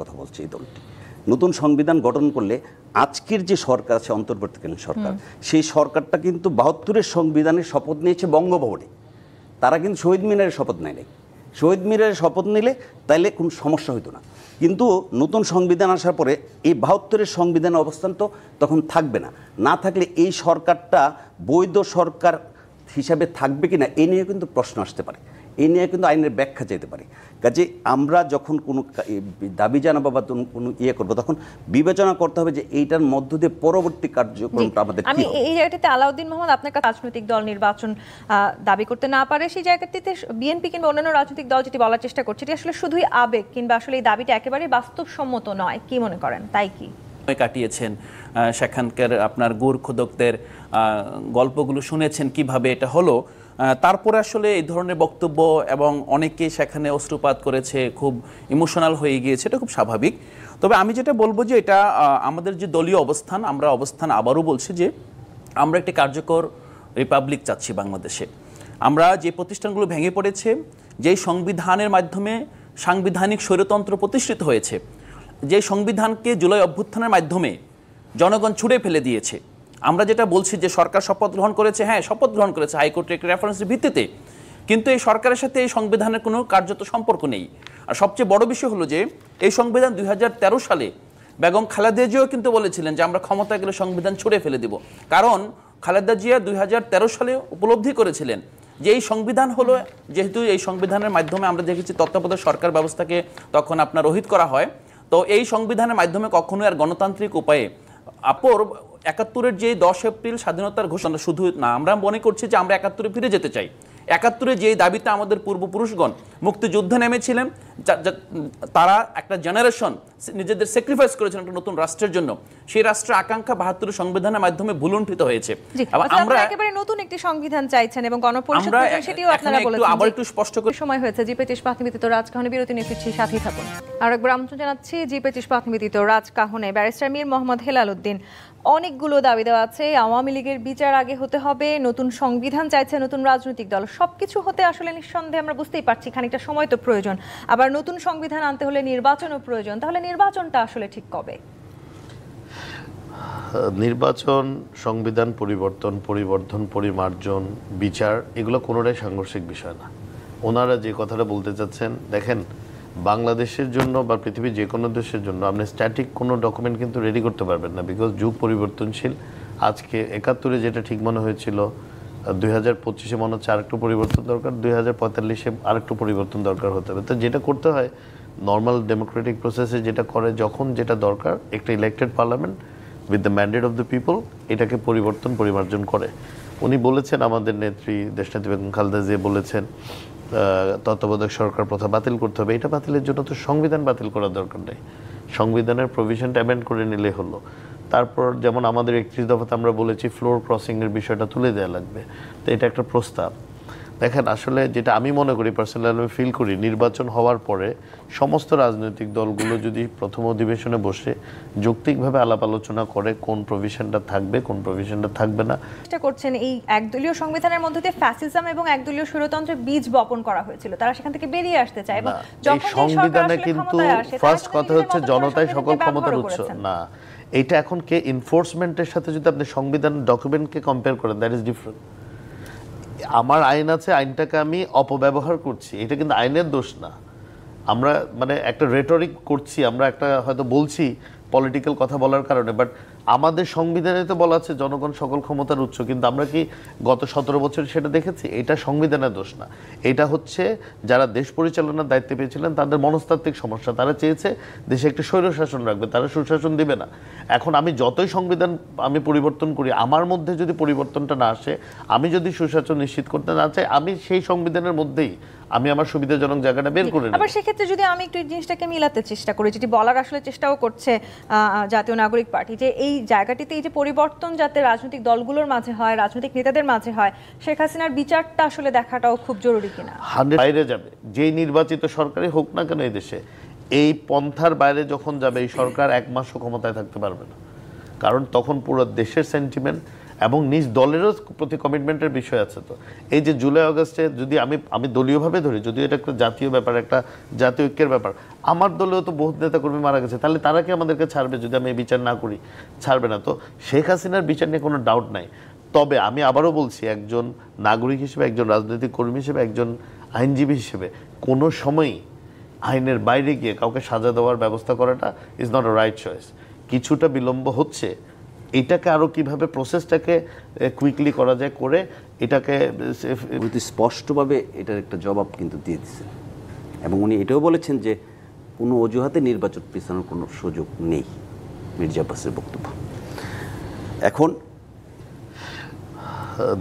কথা বলছে এই দলটি। নতুন সংবিধান গঠন করলে আজকের যে সরকার আছে অন্তর্বর্তীকালীন সরকার, সেই সরকারটা কিন্তু ৭২-এর সংবিধানের শপথ নিয়েছে বঙ্গভবনে। তারা কিন্তু শহীদ মিনারের শপথ নেয় নাই। শহীদ মিনারের শপথ নিলে তাইলে কোনো সমস্যা হইতো না, কিন্তু নতুন সংবিধান আসার পরে এই ৭২-এর সংবিধানের অবস্থান তো তখন থাকবে না। না থাকলে এই সরকারটা বৈধ সরকার হিসাবে থাকবে কি না এ নিয়ে কিন্তু প্রশ্ন আসতে পারে, এই নিয়ে কিন্তু আইনের ব্যাখ্যা চাইতে পারে। কাজে আমরা যখন কোনো দাবি জানাবো বা কোনো করবো, তখন বিবেচনা করতে হবে যে এইটার মধ্য দিয়ে পরবর্তী কার্যক্রমটা আমাদের। আমি এই জায়গাটিতে আলাউদ্দিন মোহাম্মদ, আপনার কাছে রাজনৈতিক দল নির্বাচন দাবি করতে না পারে, সেই জায়গাটিতে বিএনপি কিংবা অন্যান্য রাজনৈতিক দল যেটি বলার চেষ্টা করছে এটি আসলে শুধুই আবেগ, কিংবা আসলে এই দাবিটা একেবারেই বাস্তবসম্মত নয়, কি মনে করেন? তাই কি কাটিয়েছেন সেখানকার আপনার গোরখোদকদের গল্পগুলো শুনেছেন কিভাবে এটা হলো, তারপরে আসলে এই ধরনের বক্তব্য এবং অনেকে সেখানে অশ্রুপাত করেছে, খুব ইমোশনাল হয়ে গিয়েছে, এটা খুব স্বাভাবিক। তবে আমি যেটা বলবো যে এটা আমাদের যে দলীয় অবস্থান, আমরা অবস্থান আবারও বলছি যে আমরা একটি কার্যকর রিপাবলিক চাচ্ছি বাংলাদেশে। আমরা যে প্রতিষ্ঠানগুলো ভেঙে পড়েছে, যেই সংবিধানের মাধ্যমে সাংবিধানিক স্বৈরতন্ত্র প্রতিষ্ঠিত হয়েছে, যে সংবিধানকে জুলাই অভ্যুত্থানের মাধ্যমে জনগণ ছুঁড়ে ফেলে দিয়েছে, আমরা যেটা বলছি যে সরকার শপথ গ্রহণ করেছে, হ্যাঁ শপথ গ্রহণ করেছে হাইকোর্টের একটি রেফারেন্সের ভিত্তিতে, কিন্তু এই সরকারের সাথে এই সংবিধানের কোনো কার্যত সম্পর্ক নেই। আর সবচেয়ে বড় বিষয় হলো যে এই সংবিধান ২০১৩ সালে বেগম খালেদা জিয়াও কিন্তু বলেছিলেন যে আমরা ক্ষমতায় গেলে সংবিধান ছুঁড়ে ফেলে দিব, কারণ খালেদা জিয়া ২০১৩ সালে উপলব্ধি করেছিলেন যে এই সংবিধান হলো, যেহেতু এই সংবিধানের মাধ্যমে আমরা দেখেছি তত্ত্বাবধায়ক সরকার ব্যবস্থাকে তখন আপনার রহিত করা হয়, তো এই সংবিধানের মাধ্যমে কখনোই আর গণতান্ত্রিক উপায়ে আপর ৭১-এর যে ১০ এপ্রিল স্বাধীনতার ঘোষণা শুধু না, আমরা মনে করছি যে আমরা ৭১-এ ফিরে যেতে চাই। ৭১-এ যে দাবিতে আমাদের পূর্বপুরুষগণ মুক্তিযুদ্ধে নেমেছিলেন, তারা একটা জেনারেশন নিজেদের স্যাক্রিফাইস করেছেন একটা নতুন রাষ্ট্রের জন্য, সেই রাষ্ট্রের আকাঙ্ক্ষা ৭২-এর সংবিধানের মাধ্যমে ভুলুণ্ঠিত হয়েছে। আমরা একেবারে নতুন একটি সংবিধান চাইছেন এবং গণপরিষদ সেটিও আপনারা বলেছেন। আবার একটু স্পষ্ট করে সময় হয়েছে। জি25 পাথনিবেদিত রাজকাহনে বিরতি নিয়ে ফিরছি, সাথেই থাকুন। আর একবার আমন্ত্রণ জানাচ্ছি জি25 পাথনিবেদিত রাজকাহনে ব্যারিস্টার মীর মোহাম্মদ হেলাল উদ্দিন। অনেকগুলো দাবি দেওয়া আছে, আওয়ামী লীগের বিচার আগে হতে হবে, নতুন সংবিধান চাইছে নতুন রাজনৈতিক দল, সবকিছু হতে আসলে নিঃসন্দেহে আমরা বুঝতেই পারছি খানিকটা সময় তো প্রয়োজন, আবার নতুন সংবিধান আনতে হলে নির্বাচনও প্রয়োজন। তাহলে নির্বাচনটা আসলে ঠিক কবে? নির্বাচন, সংবিধান পরিবর্তন, পরিমার্জন, বিচার, এগুলো কোনোটাই সাংঘর্ষিক বিষয় না। ওনারা যে কথাটা বলতে চাচ্ছেন, দেখেন বাংলাদেশের জন্য বা পৃথিবীর যে কোনো দেশের জন্য আপনি স্ট্যাটিক কোনো ডকুমেন্ট কিন্তু রেডি করতে পারবেন না, বিকজ যুগ পরিবর্তনশীল। আজকে ৭১-এ যেটা ঠিক মনে হয়েছিল ২০২৫-এ মনে হচ্ছে আরেকটু পরিবর্তন দরকার, ২০৪৫-এ আরেকটু পরিবর্তন দরকার হতে হবে। তো যেটা করতে হয় নর্মাল ডেমোক্রেটিক প্রসেসে যেটা করে, যখন যেটা দরকার একটা elected parliament with the mandate of the people এটাকে পরিমার্জন করে। উনি বলেছেন, আমাদের নেত্রী দেশনেত্রী বেগম খালেদা জিয়া বলেছেন তত্ত্বাবধায়ক সরকার প্রথা বাতিল করতে হবে। এটা বাতিলের জন্য তো সংবিধান বাতিল করার দরকার নেই, সংবিধানের প্রভিশনটা অ্যামেন্ড করে নিলে হলো। তারপর যেমন আমাদের ৩১ দফাতে আমরা বলেছি ফ্লোর ক্রসিংয়ের বিষয়টা তুলে দেওয়া লাগবে, তো এটা একটা প্রস্তাব। দেখেন আসলে যেটা আমি মনে করি, পার্সোনালি আমি ফিল করি, নির্বাচন হওয়ার পরে সমস্ত রাজনৈতিক দলগুলো যদি প্রথম অধিবেশনে বসে যৌক্তিকভাবে আলাপ আলোচনা করে কোন প্রভিশনটা থাকবে কোন প্রভিশনটা থাকবে না। চেষ্টা করছেন এই একদলীয় সংবিধানের মধ্যে দিয়ে ফ্যাসিজম এবং একদলীয় স্বৈরতন্ত্রের বীজ বপন করা হয়েছিল, তারা সেখান থেকে বেরিয়ে আসতে চায় এবং যখন সংবিধানে কিন্তু ফার্স্ট কথা হচ্ছে জনতাই সকল ক্ষমতার উৎস না। এইটা এখন কে এনফোর্সমেন্টের সাথে যদি আপনি সংবিধান ডকুমেন্টকে কম্পেয়ার করেন, দ্যাট ইজ ডিফারেন্ট। আমার আইন আছে, আইনটাকে আমি অপব্যবহার করছি, এটা কিন্তু আইনের দোষ না। আমরা মানে একটা রেটরিক করছি, আমরা একটা হয়তো বলছি পলিটিক্যাল কথা বলার কারণে, বাট আমাদের সংবিধানে তো বলা আছে জনগণ সকল ক্ষমতার উৎস, কিন্তু আমরা কি গত ১৭ বছর সেটা দেখেছি? এটা সংবিধানের দোষ না, এটা হচ্ছে যারা দেশ পরিচালনার দায়িত্বে পেয়েছিলেন তাদের মনস্তাত্ত্বিক সমস্যা। তারা চেয়েছে দেশে একটি স্বৈরশাসন রাখবে, তারা সুশাসন দিবে না। এখন আমি যতই সংবিধান আমি পরিবর্তন করি, আমার মধ্যে যদি পরিবর্তনটা না আসে, আমি যদি সুশাসন নিশ্চিত করতে না চাই, আমি সেই সংবিধানের মধ্যেই আমি আমার সুবিধাজনক জায়গাটা বের করে নেব। আবার সেক্ষেত্রে যদি আমি একটু এই জিনিসটাকে মিলাতে চেষ্টা করি, যেটি বলার আসলে চেষ্টাও করছে জাতীয় নাগরিক পার্টি, যে এই জায়গাটিতে এই যে পরিবর্তন যাতে রাজনৈতিক দলগুলোর মাঝে হয়, রাজনৈতিক নেতাদের মাঝে হয়, শেখ হাসিনার বিচারটা আসলে দেখাটাও খুব জরুরি কিনা? বাইরে যাবে যেই নির্বাচিত সরকারই হোক না কেন এই দেশে, এই পন্থার বাইরে যখন যাবে এই সরকার ১ মাসও ক্ষমতায় থাকতে পারবে না, কারণ তখন পুরো দেশের সেন্টিমেন্ট এবং নিজ দলেরও প্রতি কমিটমেন্টের বিষয় আছে। তো এই যে জুলাই আগস্টে যদি আমি দলীয়ভাবে ধরি, যদিও এটা একটা জাতীয় ব্যাপার, একটা জাতীয় ঐক্যের ব্যাপার, আমার দলেও তো বহুত নেতাকর্মী মারা গেছে, তাহলে তারা কি আমাদেরকে ছাড়বে যদি আমি এই বিচার না করি? ছাড়বে না। তো শেখ হাসিনার বিচার নিয়ে কোনো ডাউট নাই। তবে আমি আবারও বলছি, একজন নাগরিক হিসেবে, একজন রাজনৈতিক কর্মী হিসেবে, একজন আইনজীবী হিসেবে কোনো সময়ই আইনের বাইরে গিয়ে কাউকে সাজা দেওয়ার ব্যবস্থা করাটা is not a right choice. কিছুটা বিলম্ব হচ্ছে, এটাকে আরও কীভাবে প্রসেসটাকে কুইকলি করা যায় করে এটাকে উনি স্পষ্টভাবে এটার একটা জবাব কিন্তু দিয়ে দিচ্ছেন, এবং উনি এটাও বলেছেন যে কোনো অজুহাতে নির্বাচন পেছানোর কোনো সুযোগ নেই। মির্জা আব্বাসের বক্তব্য। এখন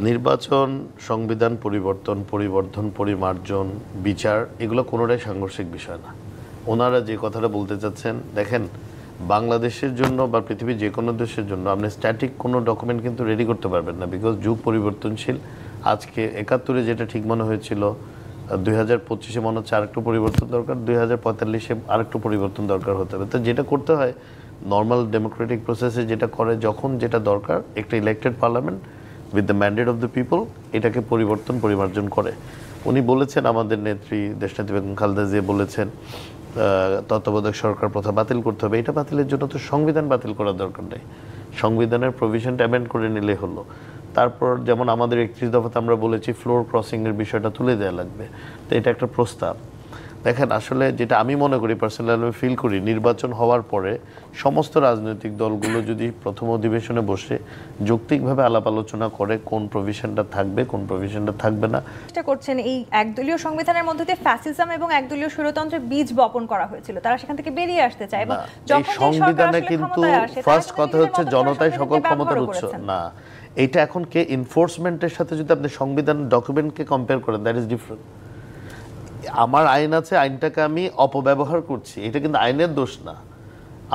নির্বাচন, সংবিধান পরিবর্তন, পরিমার্জন, বিচার, এগুলো কোনোটাই সাংঘর্ষিক বিষয় না। ওনারা যে কথাটা বলতে চাচ্ছেন, দেখেন বাংলাদেশের জন্য বা পৃথিবীর যে কোনো দেশের জন্য আপনি স্ট্যাটিক কোনো ডকুমেন্ট কিন্তু রেডি করতে পারবেন না, বিকজ যুগ পরিবর্তনশীল। আজকে ৭১-এ যেটা ঠিক মনে হয়েছিল, 2025-এ মনে হচ্ছে আরেকটু পরিবর্তন দরকার, 2045-এ আরেকটু পরিবর্তন দরকার হতে হবে। তো যেটা করতে হয় নর্মাল ডেমোক্রেটিক প্রসেসে যেটা করে, যখন যেটা দরকার একটা elected parliament with the mandate of the people এটাকে পরিমার্জন করে। উনি বলেছেন, আমাদের নেত্রী দেশনেত্রী বেগম খালেদা জিয়া বলেছেন তত্ত্বাবধায়ক সরকার প্রথা বাতিল করতে হবে। এটা বাতিলের জন্য তো সংবিধান বাতিল করার দরকার নেই, সংবিধানের প্রভিশনটা অ্যামেন্ড করে নিলে হলো। তারপর যেমন আমাদের 31 দফাতে আমরা বলেছি ফ্লোর ক্রসিংয়ের বিষয়টা তুলে দেওয়া লাগবে। তো এটা একটা প্রস্তাব। দেখেন আসলে যেটা আমি মনে করি, পার্সোনালি ফিল করি, নির্বাচন হওয়ার পরে সমস্ত রাজনৈতিক দলগুলো যদি প্রথম অধিবেশনে বসে যৌক্তিকভাবে আলাপ আলোচনা করে কোন প্রভিশনটা থাকবে, কোন প্রভিশনটা থাকবে না। চেষ্টা করছেন এই একদলীয় সংবিধানের মধ্যে দিয়ে ফ্যাসিজম এবং একদলীয় স্বৈরতন্ত্রের বীজ বপন করা হয়েছিল, তারা সেখান থেকে বেরিয়ে আসতে চায়। এবং এই সংবিধানে কিন্তু ফার্স্ট কথা হচ্ছে জনতাই সকল ক্ষমতার উৎস না। এটা এখন কে এনফোর্সমেন্টের সাথে যদি আপনি সংবিধান ডকুমেন্টকে কম্পেয়ার করেন, দ্যাট ইজ ডিফারেন্ট। আমার আইন আছে, আইনটাকে আমি অপব্যবহার করছি, এটা কিন্তু আইনের দোষ না।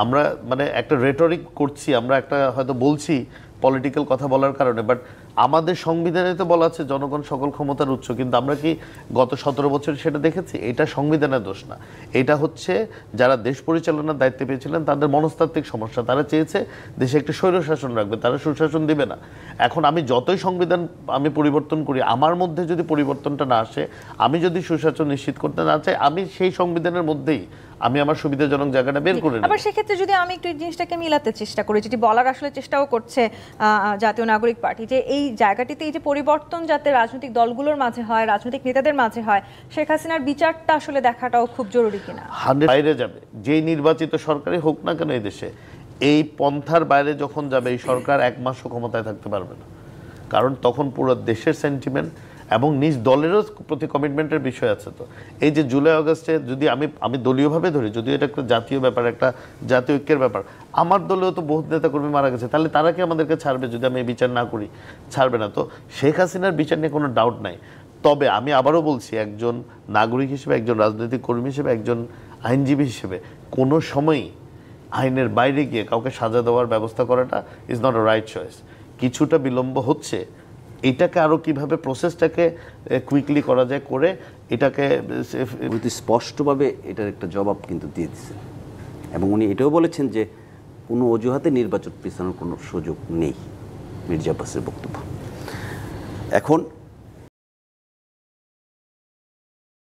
আমরা মানে একটা রেটরিক করছি, আমরা একটা হয়তো বলছি পলিটিক্যাল কথা বলার কারণে, বাট আমাদের সংবিধানে তো বলা আছে জনগণ সকল ক্ষমতার উৎস, কিন্তু আমরা কি গত 17 বছর সেটা দেখেছি? এটা সংবিধানের দোষ না, এটা হচ্ছে যারা দেশ পরিচালনার দায়িত্বে পেয়েছিলেন তাদের মনস্তাত্ত্বিক সমস্যা। তারা চেয়েছে দেশে একটা স্বৈরশাসন রাখবে, তারা সুশাসন দিবে না। এখন আমি যতই সংবিধান পরিবর্তন করি, আমার মধ্যে যদি পরিবর্তনটা না আসে, আমি যদি সুশাসন নিশ্চিত করতে না চাই, আমি সেই সংবিধানের মধ্যেই আমি আমার সুবিধাজনক জায়গাটা বের করে নেব। আবার সেক্ষেত্রে যদি আমি একটু এই জিনিসটাকে মিলাতে চেষ্টা করি, যেটি বলার আসলে চেষ্টাও করছে জাতীয় নাগরিক পার্টি, যে এই জায়গাটিতে এই যে পরিবর্তন যাতে রাজনৈতিক দলগুলোর মাঝে হয়, রাজনৈতিক নেতাদের মাঝে হয়, শেখ হাসিনার বিচারটা আসলে দেখাটাও খুব জরুরি কিনা। বাইরে যাবে যেই নির্বাচিত সরকারই হোক না কেন এই দেশে, এই পন্থার বাইরে যখন যাবে এই সরকার 1 মাসও ক্ষমতায় থাকতে পারবে না, কারণ তখন পুরো দেশের সেন্টিমেন্ট এবং নিজ দলেরও প্রতি কমিটমেন্টের বিষয় আছে। তো এই যে জুলাই আগস্টে যদি আমি দলীয়ভাবে ধরি, যদিও এটা একটা জাতীয় ব্যাপার, একটা জাতীয় ঐক্যের ব্যাপার, আমার দলেও তো বহুত নেতাকর্মী মারা গেছে, তাহলে তারা কি আমাদেরকে ছাড়বে যদি আমি এই বিচার না করি? ছাড়বে না। তো শেখ হাসিনার বিচার নিয়ে কোনো ডাউট নাই। তবে আমি আবারও বলছি, একজন নাগরিক হিসেবে, একজন রাজনৈতিক কর্মী হিসেবে, একজন আইনজীবী হিসেবে কোনো সময়ই আইনের বাইরে গিয়ে কাউকে সাজা দেওয়ার ব্যবস্থা করাটা is not a right choice. কিছুটা বিলম্ব হচ্ছে, এটাকে আরও কীভাবে প্রসেসটাকে কুইকলি করা যায় করে এটাকে উনি স্পষ্টভাবে এটার একটা জবাব কিন্তু দিয়ে দিচ্ছেন, এবং উনি এটাও বলেছেন যে কোনো অজুহাতে নির্বাচন পেছানোর কোনো সুযোগ নেই। মির্জা আব্বাসের বক্তব্য। এখন